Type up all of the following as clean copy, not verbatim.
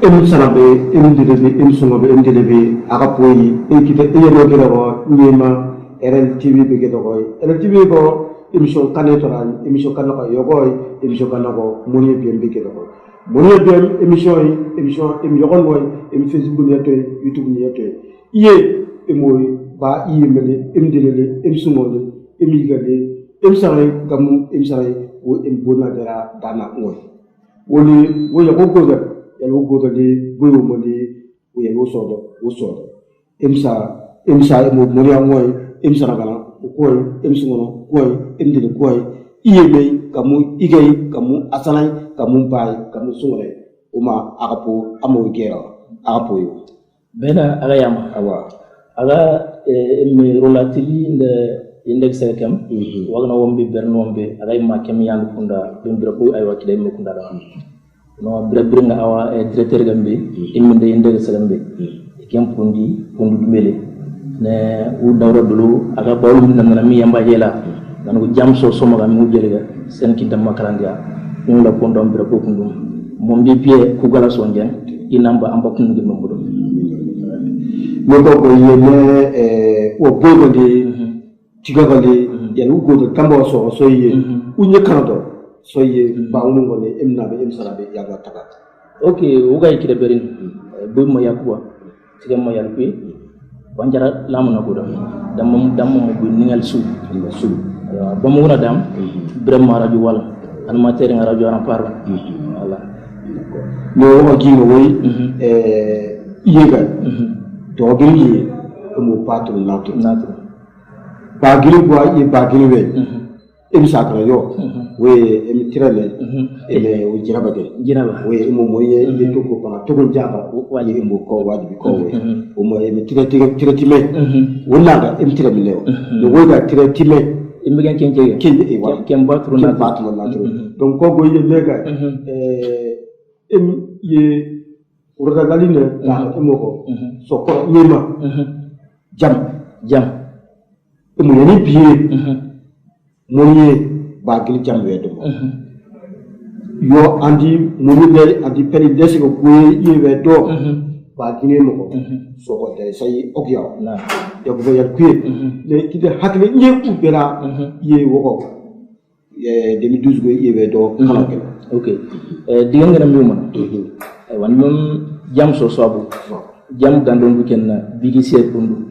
em sanabe em dilebe em songobe em dilebe aga poyi e kita e no kira ko nyema RLTV be ke to ko RLTV ko émission kanetora émission kanako yogoy émission kanako moni bien be ke to ko moni bien émission em yogon boy em Facebook ni to YouTube ni to iye e moy ba iye mele em dilele em sungole em yigale em sare gamu em sare wo em bona dara dana ngoy woni wo yago ko el wo goto de boyo mo de wo yel wo sodo emsa mo mori amoy emsa ragala ko emsa ngono ko emdile ko iyebe kamu igay kamu asanay kamu bay kamu sungore uma akapo amo gera akapo yo bena aga yama awa aga me rolatili index kam wagna wombe bernombe aga ma kem yandu kunda bembira ko ay wakide me kunda da no brebringa awa e directeur gambe iminde inde salambe kempundi pondu dumele ne u dawra dulu aga bawlu nan mi yamba hela nan ko jamso somo ga mu jelega sen ki damma karandia on la pondo ambira ko kundum mom bi pie ku gala sonjen inamba amba kundu mambudo no ko yene o bodo de tigagale yalu go de kambo so ye unye kanado soye baunu ngone emnabe emsarabe yaga takat okay uga ikide berin bu mo yakwa tiga mo yakwi banjara lamu na godo dam mo bu ningal su ba mo wona dam brema radio wala animateur nga radio en parle wala no ogi no way yega to gili mo patu natu ba gili gwa ye ba gili we emsakra yo we emitirale ele o jiraba we mo moye de to ko pa to ko jaba waji mo ko waji ko we o mo emitire time wona ga emitire mi lew no we ga tire time imigen kenje e wa kem batru na donc ko go ye lega em ye urda galine la mo ko so ko nyema jam mo yani biye moni bagil jambe do yo andi moni le andi peri desi ko kuye yewe do bagine mo ko so ko tay say ogya na yo ko yar kuye le kide hakle nye ku bela ye woko 2012 go yewe do kala ke okay diga ngana mi mo ay wan mom jam so abu jam gandon bu ken bigi set bundu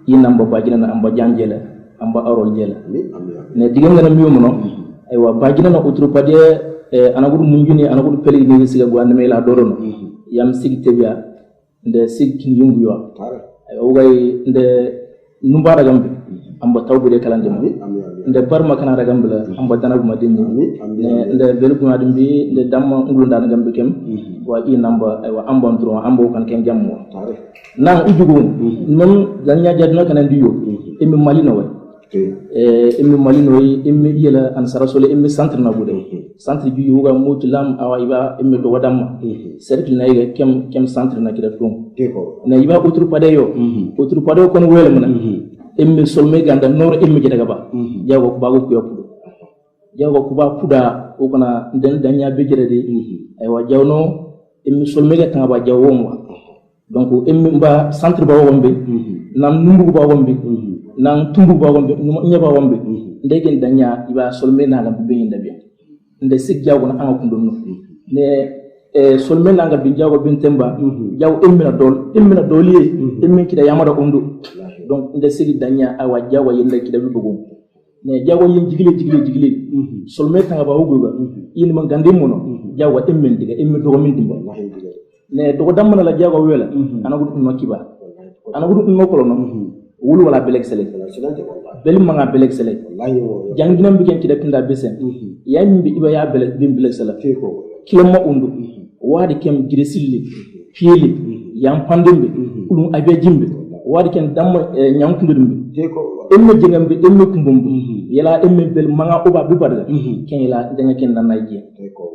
inamba bagina na amba janjela amba arol jela ne digam ngana mi mo no ay wa bagina na utru pade anagudu munjuni anagudu peli ni siga gwande me la dorono yam sigte biya nde sigkin yungu yo ay o gay nde numbara gambe amba tawbude kalande mo nde barma kana da gambe la amba danabu ma denni ne nde belu ma dimbi nde damma ngulunda gambe kem wa i namba ay wa amba ndro amba kan ken jammo nan ujugo non ganya jadna kana ndiyo emi malino way emmi malino emmi yela an sarasole emmi centre na bude centre ju yuga mutulam awa iba emmi do wadam cercle na yiga kem centre na kida dum na iba utru padeyo kon wele mena emmi solme ganda nor emmi daga ba jago ko bago ko yopudo jago ko ba puda o kana den danya be jerede ay wa jawno emmi solme ga tanga ba jawo mo donc emmi mba centre ba wombe nam numbu ba wombe nang tumbu ba wombe nyaba wombe ndegen danya iba solme na la be yinda bi nde sig jago na anga kundum ne solme na nga bi jago bin temba jago emmina doliye emmin kida yamada undu donc nde sig danya awa jago yinda kida bi bugum ne jago yin jigile solme tanga ba wugo yin man gande mono jago emmin diga emmi do min dimba ne do damna la jago wela anagu no kiba anagu no ko no wulu wala belek sele belim ma nga belek sele jangina bi ken kida kinda besen ya mbi iba ya belek bim belek sele kilo ma undu wadi kem giresilli fieli yam pandembe ulum abe jimbe wadi ken dam nyankundumbe emme jengambe emme kumbumbu yela emme bel ma nga oba bi badga ken yela danga ken nan nayi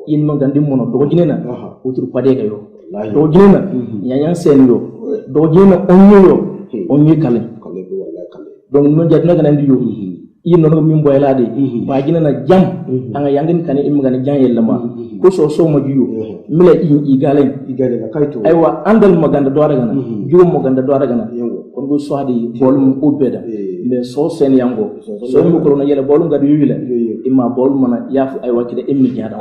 yin ma gandi mono do jinena utur pade kayo do jinena nyanya sen yo do jinena onyo yo onyi kale donc non jadna kana ndiyo yin no min boy lade ba gina na jam anga yangin kan im ngana jan yella ma ko so ma juyo mila i galen ga kayto aywa andal maganda do daga na juum maganda do daga na kon go so hadi bolum ubeda mais so sen yango so mo ko na yela bolum gadu yuyila imma bolum mana yafu aywa kide emmi jada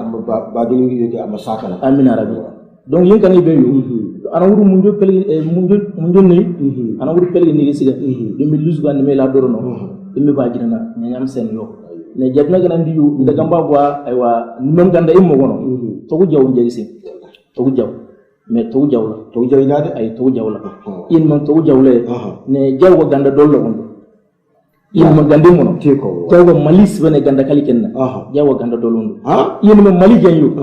ba gini yoge ama sakala amina rabbi donc yin kan ibe yo ana wuru munjo peli munjo ni ana wuru peli ni siga dum luz gan me la dorono immi ba gina na nyam sen yo ne jadna gana ndiyu ndaga mbabwa aywa nimam ganda immo wono to ko jaw njegi sin to ko jaw mais to jaw la to jaw ina de ay to jaw la in man to jaw le ne jaw ko ganda dollo on in man gande mono te ko to ko malis bane ganda kali kenna jaw ko ganda dollo on in man mali janyu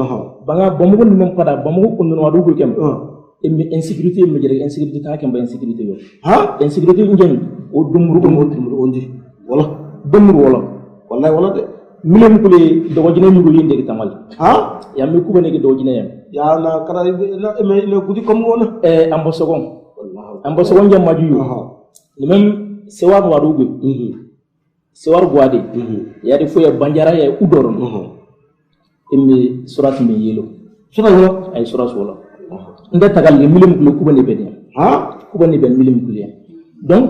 banga bamugo nimam pada bamugo ko non wadu ko kem emi insécurité me jere insécurité ta kem ba insécurité yo insécurité ngen o dumru ko ondi wala dumru wala wallahi wala de milem ko le do jine mi go yinde tamal ya mi ko bane ke do jine yam ya na kara na eme le gudi comme wona ambo sogon jam maju yo ni même sewar wadu go sewar gwade ya de foya banjara ya udoron emi surat mi yelo surat ay surat wala nda tagal le milem ko ko bane ben ko bane ben milem ko le donc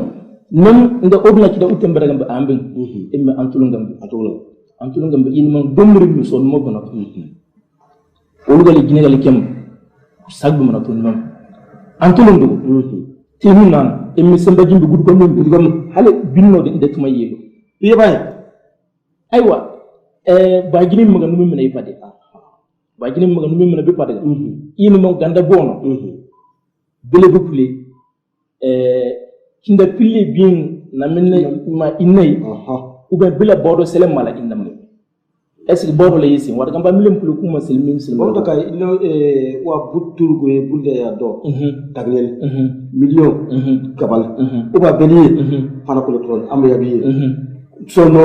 même nda odna ci da utembe ragam ba ambin emi antulungam be in man domri mi son mo bana olu gali gine gali kem sagbu mana to nimam antulungu tinu nan emi samba jimbi gudu ko min gudu hale binno de tuma yelo biye bay aywa ba gine mi ngam mi nay pade ba gine mi ngam mi na be pade in mo ganda bono bele bupule kinda pille bien na minne ma inay ube bila bodo selem mala indam est-ce que bodo la yisi wada gamba milim kulu kuma selmi bodo ka ino wa butur go bulde ya do tagnel million kabal uba beli fana ko ton am ya biye sono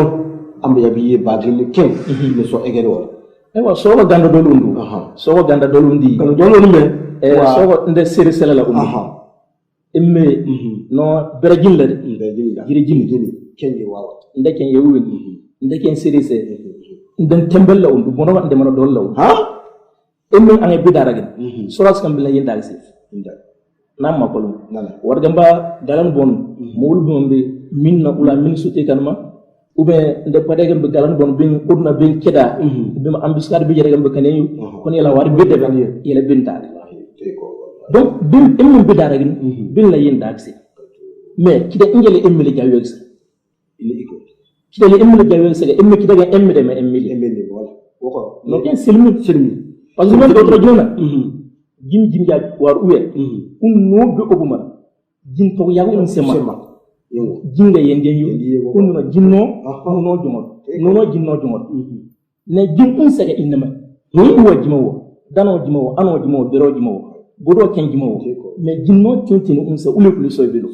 am ya biye bagini ken ne so egere wala ewa so ko ganda do lundu so ko ganda do lundi kan do lundu me so ko nde seri sela la undu emme no berajin la de jiri kenje wawa ndeken yewuwen ndeken serise nden tembel la undu bono wande mano dol law emme angay bidara gen soras kam bila yenda ci nam ma kolum warga mba galan bon mowul bombe minna ula min suti kanma ube nde padegam be galan bon bin udna bin keda bima ambiskar bi jere gam be kaneyu kon yela war bedde ban yela bintale donc bin emme bidara gen bin la yenda ci mais kida ingele emme le jaw yegsa kida le emme le jaw yegsa emme kida ga emme de me emme wala woko no ken selmi parce que man do to jona jim ja war uwe no be obuma jin to yago on sema jinga yende yu on no jinno no jumo ne jim on sega inama uwa jimawo dano jimawo ano jimawo bero jimawo bodo ken jimawo mais jinno tuntini on se ule kulu soy belo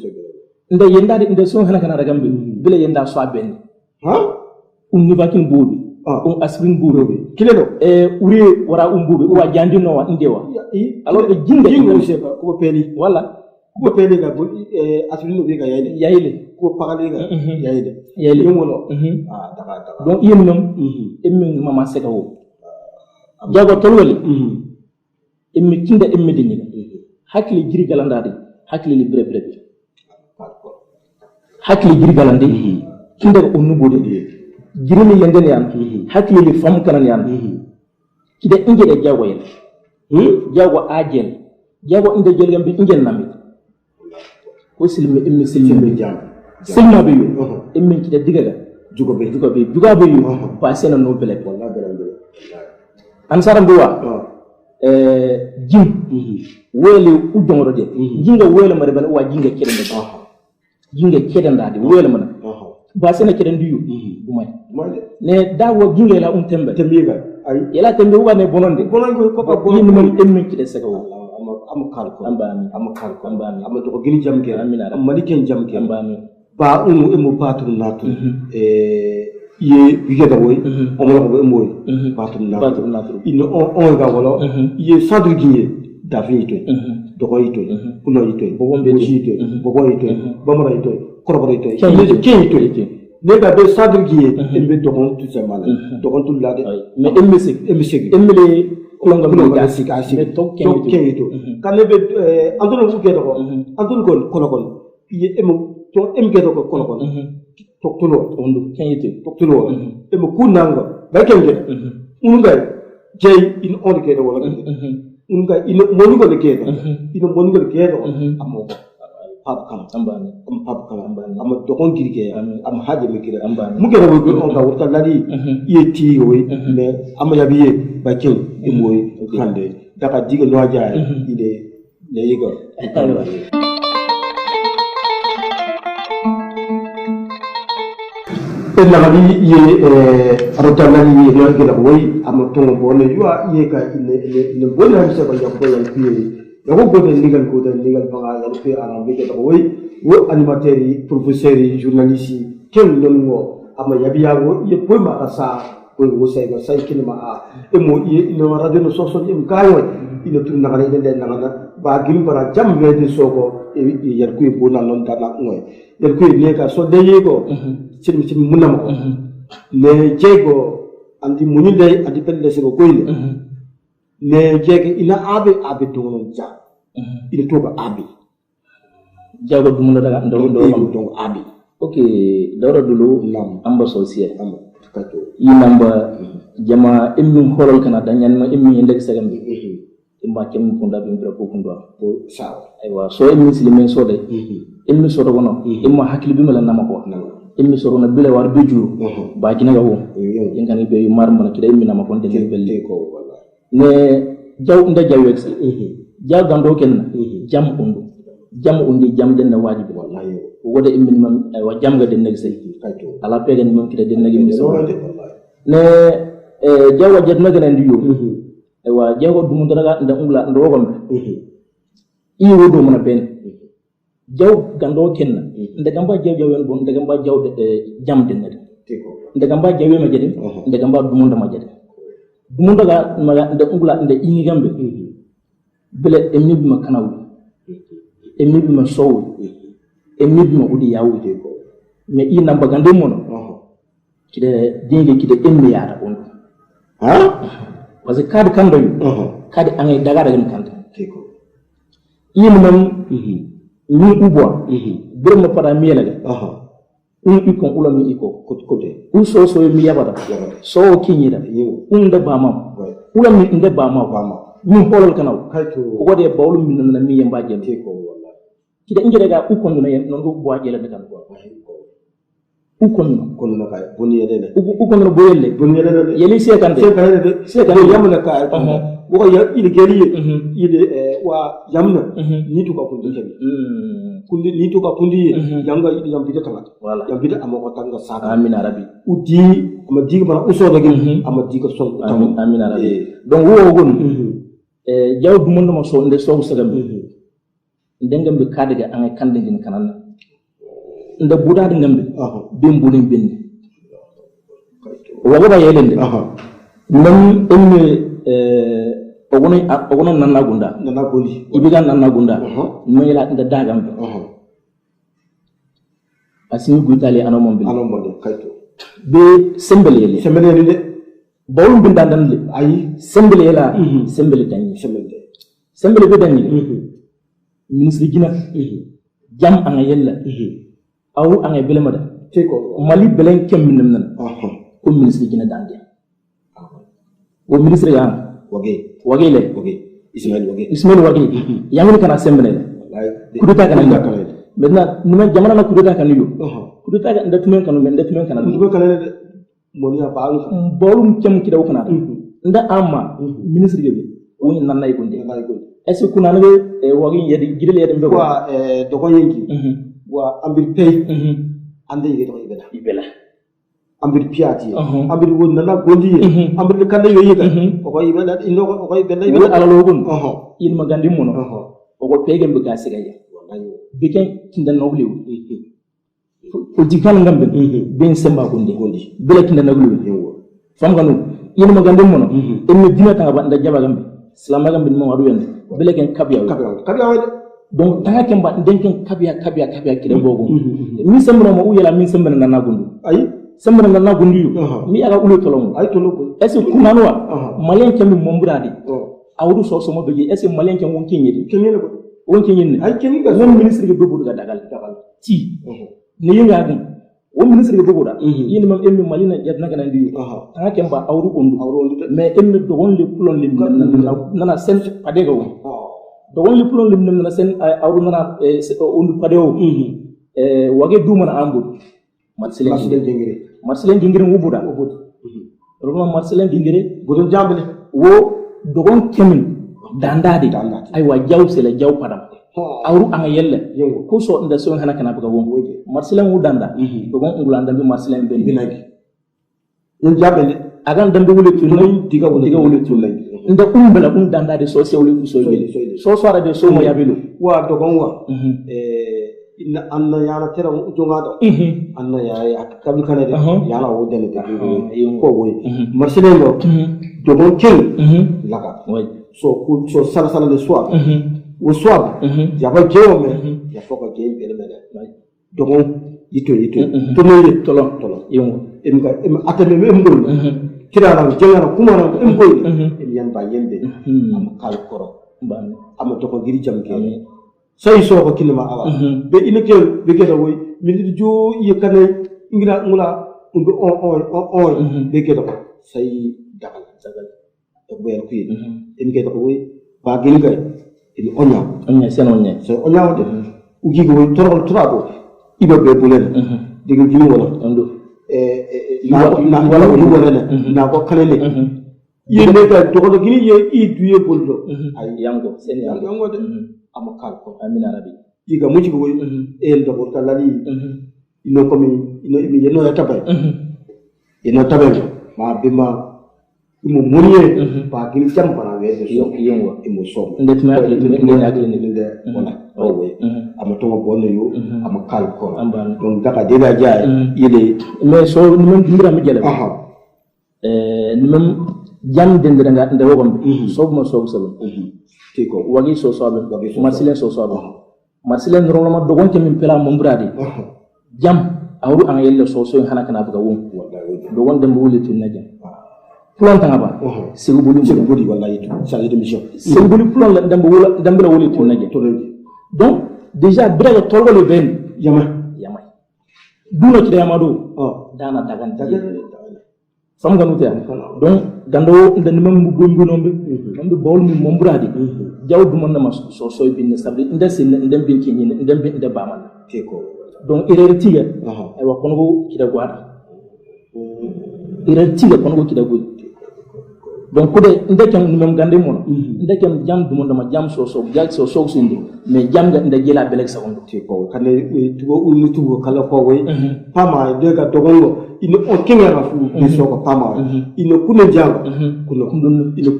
nda yenda de nda son hanaka na ragambe bila yenda so aben ni vakin bobi aspirin bobi kilelo uri wara bobi wa jandi no wa ndewa alors que jinga ko peli wala ko peli ga aspirin no be ga yayle ko parale ga yayle yomolo daga donc yeen mom emmi mama seka wo jago tolwali emmi kinda emmi dinni hakli jiri galandade hakli li bre hakli jiri galande kinda onnu bode jiri ni yenden yan hakli li fam kanan yan kida inge de jago yen jago ajel jago inde jel gambe ingel nami ko silmi emmi silmi jam silma be yo emmi kida digaga jugo be yo passé na no bele wallahi bele ansaram duwa jim wele udongoro de jinga wele mare ban wa jinga kedande jinga kedandade wele mana ba sene kedandu yu dumay ne dawo jinga la tembe tembiga ay yela tembe wa ne bononde ko pa bonon ni emmi kide saka wo am kalko ambami am to gini jamke amina am maliken jamke ambami ba emu patru natu ye bigeda woy on la ko emoy patru natu ino on ga wala ye sadru giye dafi to dogo yito kuno yito bobo yito bamara yito korobara yito ken yito nega be sadr giye embe dokon tout ça mana dokon tout la de mais embe kulonga mi ga sika mais to kenito kanne be andono fu gedo ko andono gon kono ye emo to em gedo ko kono to tulo ondu kenito to tulo emo kunanga ba kenje unga jey in on gedo wala unga in moni ko gedo in moni ko gedo amo pap kam ambani pap kam ambani am dokon girge am haje me kira ambani mu gero go on ka wurta ladi yeti woy mais am yabiye ba kew e moy hande daga diga no jaay ide le yigo la gadi ye arota ladi ye no gela woy am tongo bono yuwa ye ka ne bono am se ba yakko yan piye yako gote legal code legal fanga yalo fe arambe ke ko wo animateur yi professeur yi journaliste yi ken non ngo ama yabiya wo ye poy ma asa ko wo say ba say kinima a e mo ye no radio no soso yim kayo ina tun na gane den na ngana ba gim bara jam be de soko e yar ku bo na non ta na ngoy yar ku ne ka so de yego cin munam ko le jego andi muninde andi pelle se ko koyle ne jege ina abe dongon ja ina toba abi jago dumuna daga ndo dong abi okay dawra dulu nam amba social amba kato yi namba jama emmin holol kana danyan ma emmin index sagam imba kem funda bi mbra ko kundo ko sawa aywa so emmin silimen so de emmin so do wono imma hakili bi mala nama ko emmin so na bile war be juru ba kina ga wo yengani be mar mana kida emmin nama ko de belle ko wala ne jaw nda jaw wek jaw gando ken jam undi jam den na wajibi wallahi wode immin man ay wa jam ga den nek sey kaito ala pegen mom kida den nagi mi so ne jaw jet na gane ndi yo ay wa jaw dum dara nda ungla ndo wogom i wodo mona ben jaw gando ken nda gamba jaw yon bon nda gamba jaw de jam den nadi nda gamba jaw ma jedi nda gamba dum nda ma jedi dum daga maga nda ungla nda ini gambe bele emmi bima kanawu emmi bima sowu emmi bima udi yawu de ko me i namba gande mono kide dinge kide emmi yara on parce que kadi kando yu kadi angay daga daga kanta teko yin mam ni ubwa birma para miela ga ikon ula mi iko kote so mi yabada so kinyida da bama ula mi inde bama min holol kanaw ko wode bawlu min na mi yamba jëm teko wallahi kida injere ga ukon no yen non go bo jela de kan ko ukon kono na kay boni yele ukon no boyelle boni yele yeli sekande yamna ka ko ya ile geliye ile wa yamna ni to ka kundi kundi ni to ka kundi yanga ile yambida tanga wala yambida amako tanga saka amin arabi udi ama diga bana uso dagi ama diga son amin arabi donc wo gon jaw du mon ma so nde so sagam ndengam be kadiga an kande din kanana nda budade ngambe bim budin bin wago ba yelende nam emme ogono nanna gondi ibiga nanna gunda no yela nda dagam asimi gutali anomon kayto be sembele de bawum bin dandan le ay sembele la sembele tan sembele be dan ministre gina jam anga yella aw anga belemada teko mali belen kem minam nan ko ministre gina dande o ministre ya wage le ismail wage yamini kana sembele kuduta kana maintenant numa jamana na kuduta kana yo kuduta ga ndatumen kana de monia baalu bolum kem kidaw kana nda amma ministre gebe woni nanay gonde est ce que kuna nabe wagi yedi gidel yedem be wa dogo yenki wa ambir pay ande yede to ibela ambir piati ambir won nana gondi ambir kanda yoyida ko ibela indo ko ibela ibela ala logun in magandi mono ko pegem be gasigaya wallahi biken tinda noglew ko jikan ngambe ben semba gondi bele tinda noglew fam ganu in magandi mono en me dina ta ba nda jaba gambe salama gambe mo wadu yende bele ken kabya donc tanga kemba denken kabia kire bogo mi sembra mo uyela mi sembra na nagundu ay sembra na nagundu yu mi aga ulo tolong ay toloko est ce kunanwa malen kembi mombradi awdu so so mo beje est ce malen kem won kenyedi kenyele ko won kenyenne ay kenyi ga won ministre ge dobo ga dagal ti ni yinga dum won ministre ge dobo da yini mam emmi malina yadna kana ndiyu tanga kemba awdu ondu mais emmi do won le pulon lim nana sen padega won dogon li pulon lim na sen awru nana undu padeo wage du mana ambu marsilen dingire wubuda robna marsilen dingire bodon jambale wo dogon kemin dandade ay wa jaw sele jaw padam awru anga yelle ko so nda so hana kana buga won marsilen wu danda dogon ngulanda bi marsilen ben binagi ñun jabale agan dambe wule tulay diga wule tulay nda umbala danda de so sewle fu so bele so so ara de so mo yabelu wa dogon wa inna anna yana tera jonga do anna ya kabul kana de yana wo dele de ko woy marsile do dogon kel laga so sala de swab wo swab ya ba jewo me ya foka game bele mele dogon yito to no yito tolo yongo em atame me ngol kirara jengara kumara em koy em yan ba yembe am kal koro am to ko giri jam ke say so ko kinma awa be ineke be ke woy mi jo yekane ingira ngula umbe on be ke do say dagal to be ko yi em ke do woy ba gil gay em onya senonya so onya wode ugi go torol trabo ibe be bulen diga gimi wala ando na ko kalele yende ka to gini ye i duye boldo ay yango sen yango de am kal ko amina rabbi iga muji go en do ko kalali ino komi ino mi yeno ya tabay ino tabay ma bima imo muriye ba gini jam bana we de so yengo imo so ndet ma akle ndet akle ndet wala owe am to bonno yo am kal ko donc daga dega jaay yele mais so non dindira mi jele nimam jam dendira nga nda wogom so ma so sabo tiko wagi so so marsilen so so marsilen ro ma dogon ke min pela mo bradi jam awru an yelle so so hana kana buga won dogon dem wuli tun na jam plan tanga ba segu boli wallahi chargé de mission segu boli plan la dem la wuli tun na jam donc déjà brega tolgo le ben yama duno ci yamado dana tagan fam ganu te donc gando ndani mam bu gongo nombe mambe bol mi mombradi jawdu mon na so so bin sabri ndese ndem bin ci ni ndem bin de bamal teko donc erreur tiga ay wa kono ci da gwada erreur tiga kono ci da goy donc ko de ndekam ni mam gande mon ndekam jam du mon dama jam so so sindi mais jam ga nda jela belek sa on teko kale tugo kala ko way pama de ga dogongo ino on kenga rafu ni soko pama ino kuno jang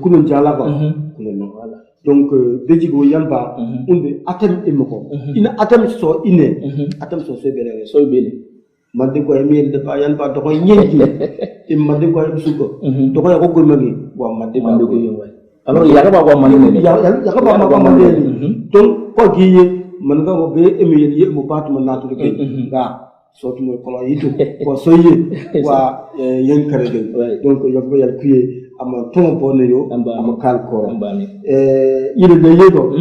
kuno jala ba kuno no wala donc bejigo yamba unde atam imko ina atam so atam so bele mande ko emi de ba yan ba to ko nyendi mande ko am suko to ko ko go magi wa mande ko yoy alors ya ba ko mande ya ba ko mande donc ko giye man ga ko be emi ye mo patu man natu ke ga so to mo ko yitu ko soye wa yen kare de donc yobbe yal kuye am to bonne yo am kal ko yide de yego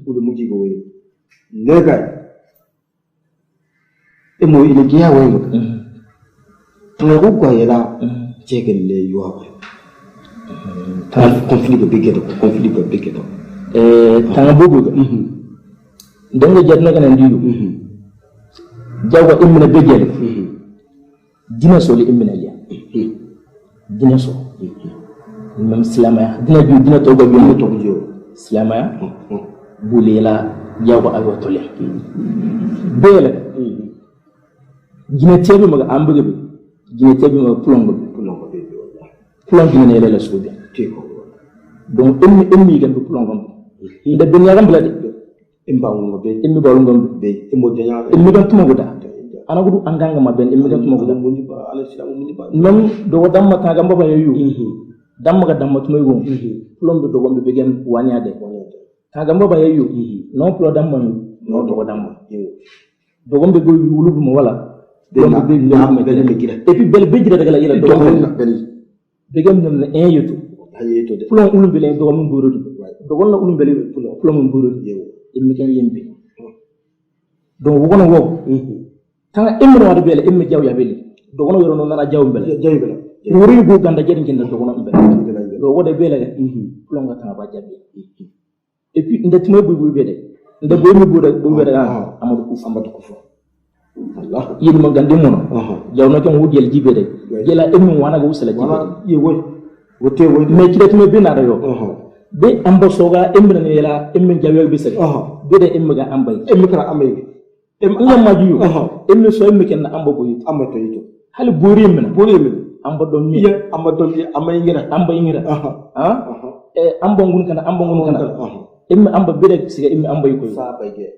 ude muji go woy lega emo ile giya wayo tanga ko ko yela jegelle yo ta conflit be begedo tanga bobo ndanga jadna kana ndiyo jawa imna begel dina so li imna ya dina so même islamaya dina to go bi to go islamaya bulela jawa ayo to le bele gine tebi maga ambuge bi gine tebi maga plongo gine la suubi tiko donc emmi gan plongo de ben yaram bladi emba ngo be emmi ba ngo be emo janya emmi gan tuma guda ana gudu anganga ma ben emmi gan tuma guda ala sila mo ba nam do damma ta gamba ba yoyu damma ga damma tuma yugo plombe do gombe be gen wanyade ta gamba ba yoyu non plo damma no dogo damba dogo be wulu mo wala na be kira et puis bel be jira daga la yela dogo begam nem en yoto hayeto de fulon ulum bele dogo mun borodi dogo la ulum bele fulon mun borodi immi kan yembe donc wogono wo tanga emmo wadu bele emme jaw ya bele dogo no yoro no nana jaw bele wuri go ganda jadi jinda dogo no bele do wode bele ga fulon ga tanga ba jabbe et puis ndati moy buy bele nda boy mi boda bu bele amadou kufa Allah yini ma gande mono jaw no kan wudel jibe de jela emmo wana ga usala jibe ye woy wote mais ci dati me bina da yo be amba soga embe na yela embe jawe be sari be de embe ga ambay embe kara amay embe ma jiyo embe so embe ken amba boyi amba to yito hal bori embe amba don mi amay ngira amba ngun kana embe amba be de siga embe amba yiko sa bayge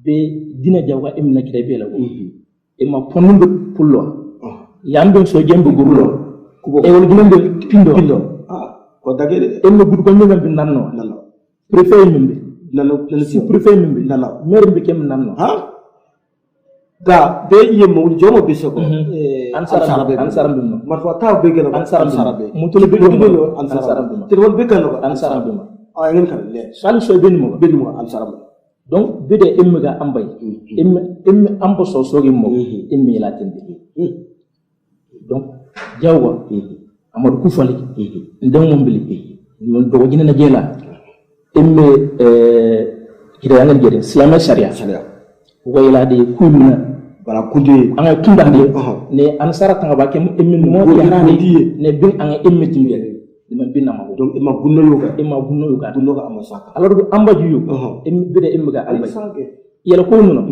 be dina jawa embe na kida be la emma ponumbe pullo yambe so jembe gurlo e wol ginande pindo ko dagede embe gudu ko nyambe nanno préfet mimbe nanno si préfet mimbe nanno maire mbe kem nanno ga be yemo jomo bisoko ansarambe no marfa taw be gena ansarambe mutule be gelo ansarambe te wol be gena ansarambe ngeen kan le sali so benimo ansarambe donc bede emme ga ambay emme ambo so sogi mo emme la tembe donc jawwa amadou kufali ndem mombili non dogo jina na jela emme kida yangal jere islam sharia wayla de kulna bala kunde anga tunda de ne ansara tanga ba kem emme mo yarani ne bin anga emme timbe dima binna ma donc imma gunno yoga gunno ga amasaka alors do amba juyo emme bede emme ga albay yela ko nuno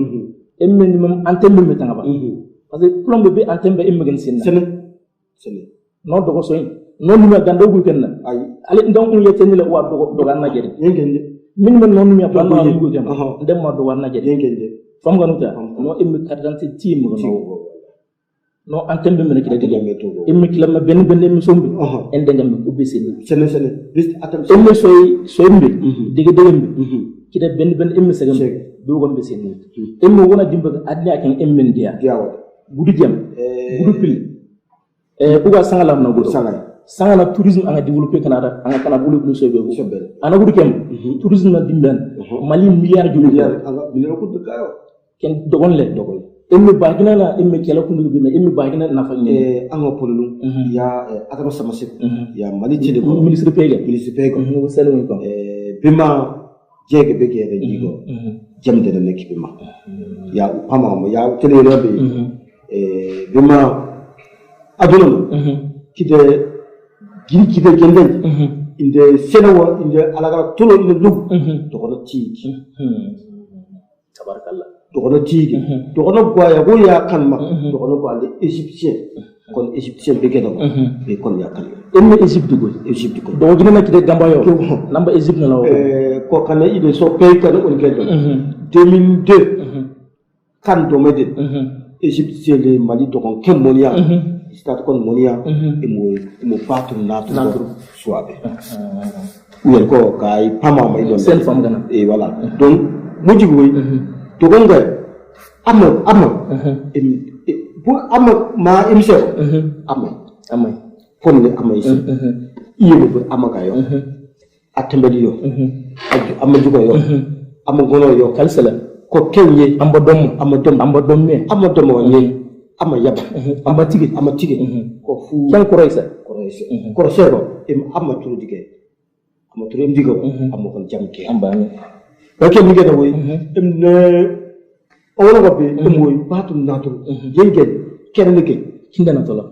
emme ni mom antembe me tanga ba parce que plombe be antembe emme gen sinna sene no dogo soy no numa gando gu kenna ay ale ndon un yete ni la wa dogo na jeri yengende min men no numa ba no gu kenna ndem ma dogo na jeri yengende fam nga nuta no emme carte d'identité tim no antembe men ki de emme kilama ben emme sombi ende ngam ubbi sene bis atam emme soy mbi dege mbi ki de ben emme segam do gombe sene emme wona dimba adina ken emme ndiya gudu jam gudu pil uga sangala na gudu sangala tourisme anga développer canada anga kana bulu sobe ko ana gudu kem tourisme na dimban mali milliard anga milliard ko de kayo ken dogon emme bagina na emme kala kundu bi na emme bagina na fa ne anga polulu ya atama samasik ya mali tede ko ministre pega ko salon ko bima jege bege de jigo jamde na nek bima ya pama ya tele robe bima aduna kide gende inde senawa inde alaga tolo inde lug to kono tiki tabarakallah to kono tiki to kono goya go ya kanma to kono ko ande égyptien kon égyptien bege do be kon ya kan emme égypte ko do gina na kide gamba yo namba égypte na lawo ko kana ide so pay kan on kedo 2002 kan do mede égyptien le mali to kon kemonia stade kon monia emo patu natu suabe uyel ko kay pama may don sen fam gana et voilà donc mojigo wi to gonga amma bu amma ma imse amma fonne amma isi yego bu amma kayo atembe yo amma jugo yo amma gono yo kalsala ko kenye amba dom me wanye ama yaba ama tige ko fu kan koroysa korosero ama turu dige ama turu ndigo ama kon jamke amba mi bake mi gada woy ne owala ko be moy batu natu yengen kenn ke kindana tola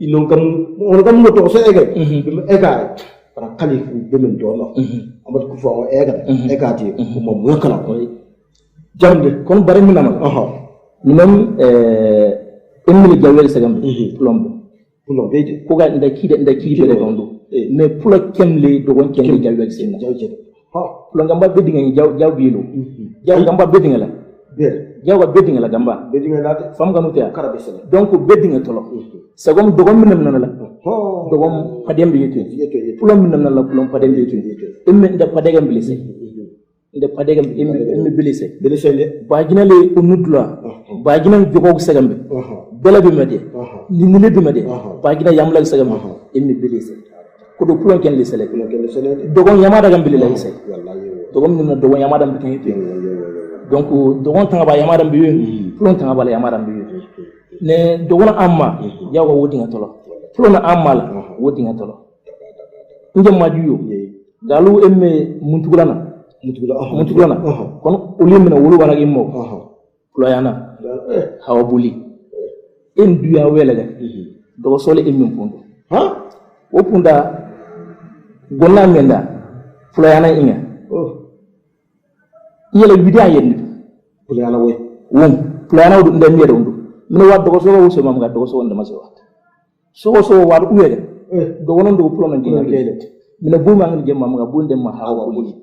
inon kam on kam mo to so ege be ega para khalifu be men do no amat ku fo ega ti ko mo mo kala ko jamde kon bare mi nama ni mom emmini jawel sagam plombe ko ga nda kide be gondo mais pour kemle do gon kemle jawel sinna pulo gamba bedinga ni jaw bilu jaw gamba bedinga la jaw bedinga la gamba la fam ga mutia donc bedinga tolo sagom do gon minam nana la do gon padem bi yetu pulo minam nana la pulo padem bi yetu emme nda padegam bi lise nde padegam emi bilise le bajina le unudla bajina jogo segambe bela bi mede ni ni le bi mede bajina yamla segambe emi bilise ko do pulon ken le sele dogon yamada gam bilila ise dogon ni dogon yamada bi kan yite donc dogon tanga ba yamada bi pulon tanga ba yamada bi ne dogon amma yawo wodi ngatolo pulon amma la wodi ngatolo nje majuyo galu emme muntugulana kono ulimna wulu wala gimmo ployana hawa buli en duya welaga do sole emme pundo o punda gonna menda ployana inga yele widia yendi ployana we ployana wudu ndem yede undu min wad do so wo mam ga do so wonde ma so wat so wad uwede do wonon do plona ngene mina buma ngani jemma mga bunde ma hawa buli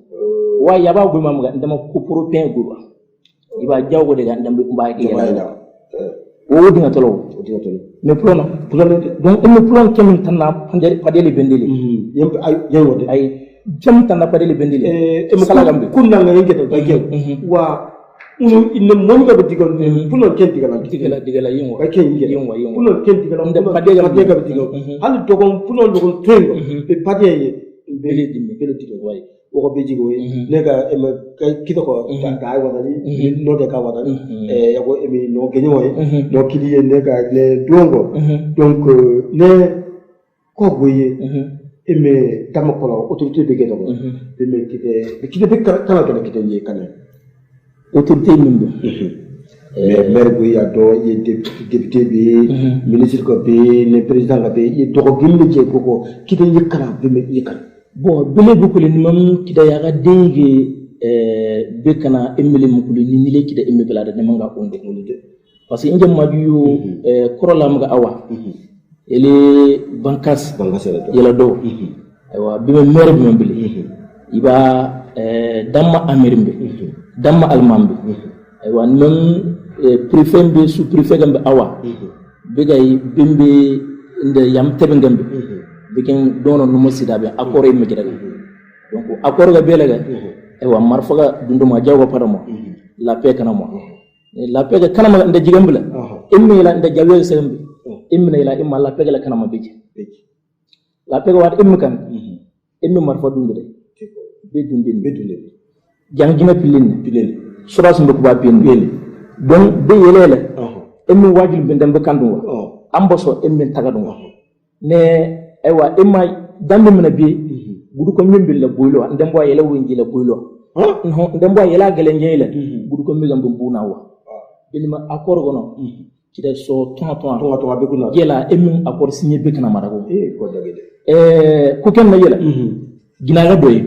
wa yaba buma mga ndama ko protein guru iba jawgo de ndam mba ke yala o dinga tolo me plona donc il me plon kemin tanna padeli bendeli yem ay yewode ay jam tanna padeli bendeli e salagambe kunna ngani gete bagel wa ino monga be digon pulo ken digala yingo ka ken yingo pulo ken digala nde padega be digon hal dogon pulo dogon tengo be padeye bele digo way wo be jigo nega em kito ko ta wadani no de ka wadani yago emi no genyo no kiliye nega le dongo donc ne ko boye eme tamakolo autorité be gedo eme kite be kala kala kite ye kana autorité mimbe maire bu ya do ye député bi ministre ko bi le président ko bi ye dogo gimbe je ko kite yikara be me yikara bon bele bukuli ni mam kida ya ga dingi be kana emile mukuli ni nile kida emme bela da manga onde parce que injam maju korola mga awa ele bankas yela do aywa be maire bi mbili iba damma amirimbe damma almambe aywa non préfet be sous préfet gambe awa be gay bimbe inde yam tebe gambe bikin dono numo sidabe akoro imme jiraga donc akoro ga belega aywa marfaga dunduma jawgo paramo la paix kana mo la paix ga kana ma inde jigambla imme la inde jawwe sembe imme la imma la paix la kana ma beji la paix wat imme kan imme marfa dunde be dunde jangina pilin suras mbok ba pin donc be yelele imme wajil be ndam kandu amboso imme tagadu ne aywa imma dambe mena bi gudu ko mimbil la boylo ndem boy yela wonji la boylo ndem boy yela gele njeyla gudu ko migam dum buna wa bilima accord gono ci de so ton be kuna yela emum accord signé be kana marago ko dagede ko ken na yela ginaga doy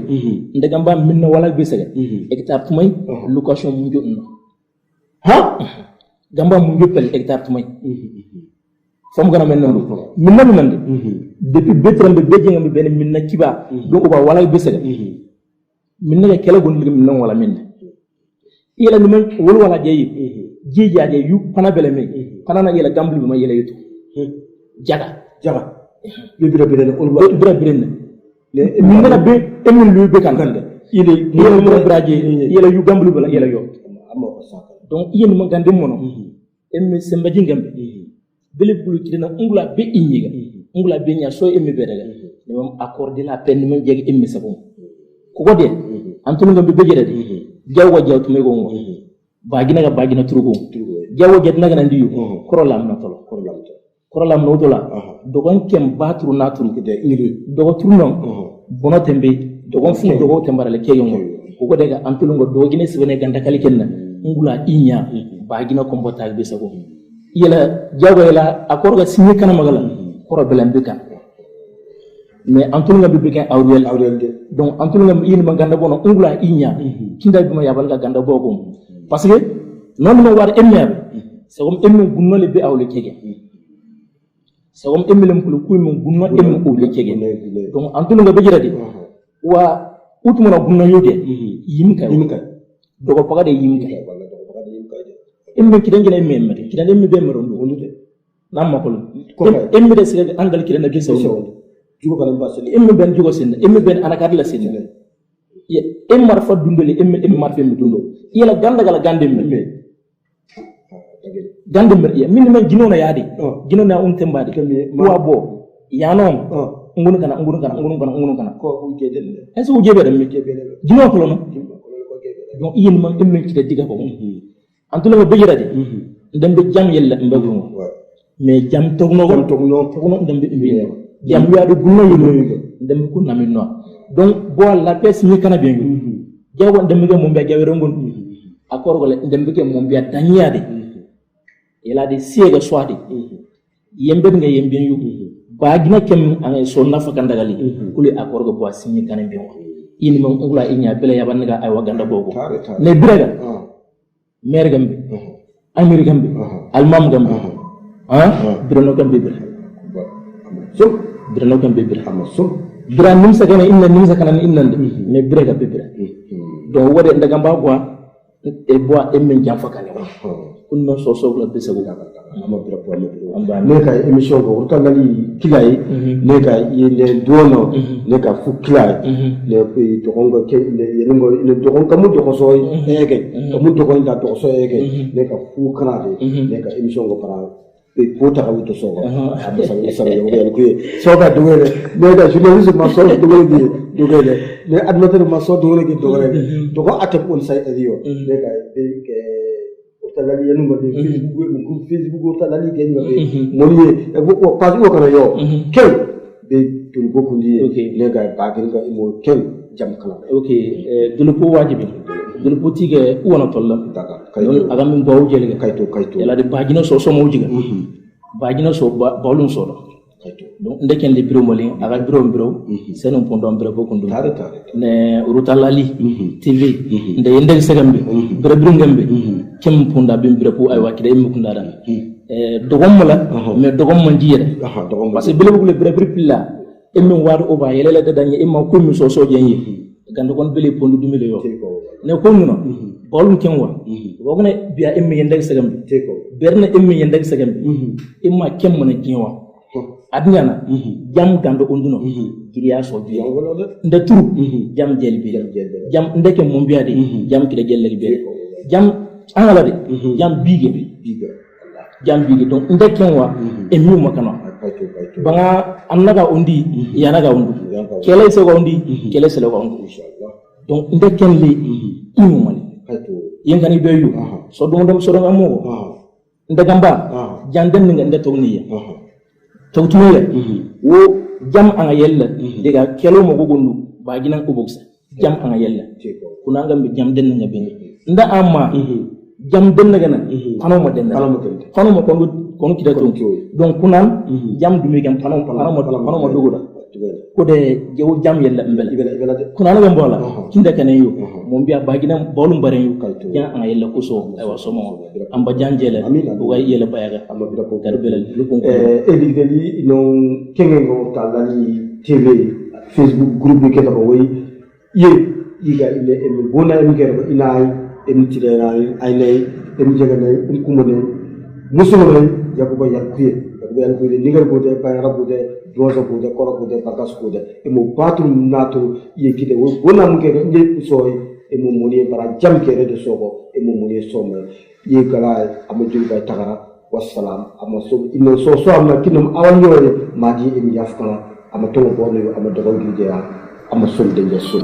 ndegam ba minna wala be sega hectare tumay location mu jotno gamba mu joppel hectare tumay fam gana men non minna mi nande depuis betrambe bejengam ben minna kiba do ko ba wala besega minna ga kala gon ligam non wala minna ila ni man wol wala jeyi jijaaje yu pana bele me pana na yela gambul bi ma yela yutu jaga yu bira bira minna be emin lu be kan ile yela braje yela yu gambul bala yela yo donc yeen ma gande mono emme semba jingambe bele bulu kidina ungula be inyiga ungula be nya so emme be daga ni mom accorder la peine men jegi emme sabon ko gode antunu ngambe be jede jawwa jawtu me go ngo bagina turugo jawwa jed naga nandi yu korolam na tolo korolam no dola dogon kem batru na turu de iri dogo turno bono tembe dogon fu dogo tembarale keyo ngo ko gode ga antunu ngo dogine sibene ganda kali kenna ungula inya bagina kombota be sabon yela jago yela akor ga signé kana magala koro belam be kan mais antul nga be kan awrel de donc antul nga yini ma ganda bono ungula inya kinda bima yabal ga ganda bogum parce que non mo war emmer c'est comme emme gunno le be awle kege c'est comme emme lam ko kuy mo gunno emme ko le kege donc antul nga be jirade wa utmo na gunno yoge yimka dogo paga de yimka emme kidan gina emme mate kidan emme be mero ndo wonde namma ko emme de sire angal kidan na gisa jugo kala basel emme ben jugo sen emme ben anakar la sen e marfa dundole e marfa mi dundo yela ganda gala gande mer ya min men ginona yaadi ginona on tembadi wa bo yanom ngunu kana ko ujeden est-ce que ujebe dem gino ko lono donc yin man emmen ci de diga ko antula ma bejira de ndembe jam yella mbagu mais jam togno ndembe mbi jam yaadu gunno yelo ndembe ko namin no donc bo la pes mi kana be jawo ndembe mo mbe jawere ngon akor ko le ndembe ke mo mbiya tanyade ila de siega swadi yembe nga yembe yu baagina kem an so nafa kandagali kuli akor go bo sinni kana be ini mo ngula inya bele yaban nga ay waganda bogo ne brega mer gambe amir gambe almam gambe birano gambe bir so birano gambe bir so bira nim sakana inna ne brega be bira do wode ndaga mbagwa e bois emmen jam fakane kunno so la besago ama bira po ne kay émission ko urta ngali kilay ne kay yene dono ne ka fu kilay ne pe to gonga ke ne ngo ne to gonga mu to so ege mu to gonga to so ege ne ka fu kanade ne ka émission ko para pe pota ka to so sa yo ko so ka dogere ne ka journaliste ma so dogere ne admettre ma so dogere to ko atep on say adio ne ka ke talali yanu ngode Facebook ko talali ke ngode moni e ko page ko kana yo ken be tun ko kundi le ga bagin ga mo ken jam kala dulu ko wajibi dulu ko tige wona tolla daga kay aga min bawo jeli kayto ela de bagina so mo jiga bagina so bawlum so do kayto donc ndeken le bureau molin aga bureau c'est un pondon bureau ko kundu ne urutalali TV nde yende segambe bureau ngambe kem punda bim bureau ay wakide im kunda dan dogom la mais dogom man jiyere parce que bureau le bureau pilla emme wadu o ba yele da danye imma ko mi so jenyi ganda kon bele pondu dumile yo ne ko nuno bolum kenwa wogone biya emme yende segambe berne emme yende segambe imma kem man jinwa adnyana jam gando onduno giriya so biya nda turu jam jelbi jam ndeke mo biade jam kide gellel be jam angala de jam bige donc ndeken wa e mi makano banga annaga ondi yanaga ondu kele se ko ondi kele se ko ondu inshallah donc ndeken li imu mali yengani beyu so dum so dum amugo ndagamba janden nga ndetogniya tawtuye wo jam anga yella diga kelo mo gogondu baginan ko boksa jam anga yella kunanga mi jam den nga ben nda amma jam den nga na pano mo kon kida to donc kunan jam dumi gam pano mo dogoda ko de jewo jam yella mbele kunan ga mbola kinda kane yo mo biya baginan bolum bare yo jam anga yella ko so ay wa somo amba janjele o way yella bayaga amba bira ko karbel eligeli no kengo talani TV Facebook groupe ke to way ye yiga ile em bona em gero inay em tirena ay nay em jegana em kumone musulo yakuba yakuye ningal ko de pa rabu de dozo ko de koro ko de bagas ko de emo batru natu ye kide wo bona mu gero nge soy emo moni bara jam kere de sobo emo moni somo ye kala amajul bay tagara wassalam ama so ino so amna kinum awan yore maji em yafkala ama tongo bono ama dogon gije ama som de ngeso